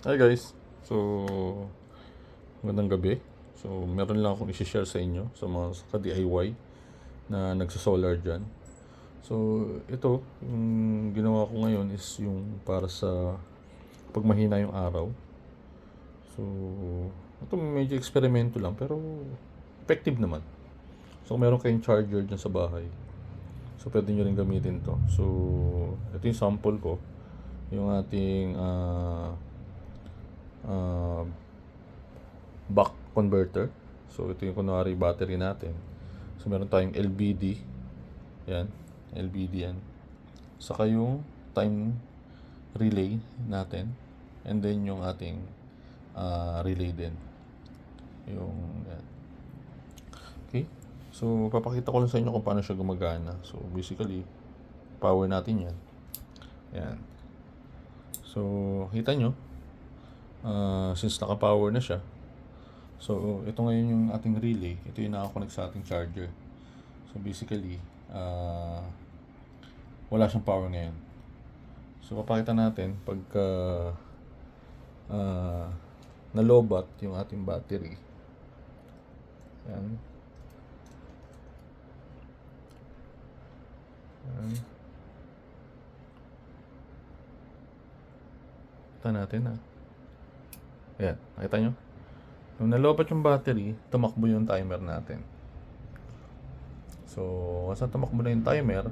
Hi guys. So, magandang gabi. So, meron lang akong i-share sa inyo sa mga ka-DIY na nagsa-solar dyan. So, ito, yung ginawa ko ngayon is yung para sa pag mahina yung araw. So, ito medyo eksperimento lang pero effective naman. So, kung meron kayong charger dyan sa bahay, so pwede nyo rin gamitin to. So, ito yung sample ko. Yung ating uh, buck converter. So ito yung kunwari battery natin. So meron tayong LBD. Yan, LBD yan. Saka yung time relay natin. And then yung ating relay din. Yung yan. Okay. So papakita ko lang sa inyo kung paano siya gumagana. So basically, power natin yan. Yan. So kita nyo, since naka-power na siya, so, ito ngayon yung ating relay. Ito yung nakakonect sa ating charger. So, basically, wala siyang power ngayon. So, papakita natin pagka nalobat yung ating battery. Yan. Yan. Kita natin ha. Ayan, nakita nyo? Nung nalobat yung battery, tumakbo yung timer natin. So, once na tumakbo na yung timer,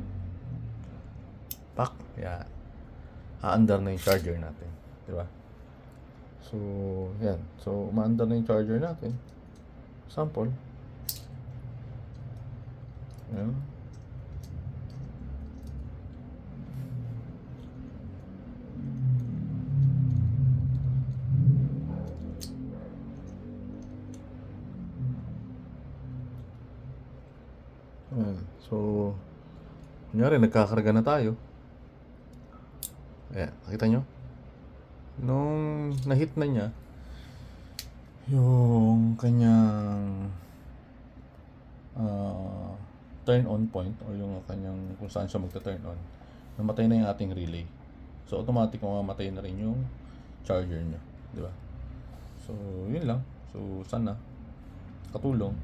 pak, yan. Aandar na yung charger natin. Diba? So, yan. So, umaandar na yung charger natin. Sample. Yan. So, kunyari, nagkakarga na tayo. Ayan, nakita nyo? Nung na-hit na niya, yung kanyang turn on point or yung kanyang kung saan siya magta-turn on, namatay na yung ating relay. So, automatic mamamatay na rin yung charger niya. Di ba? So, yun lang. So, sana katulong.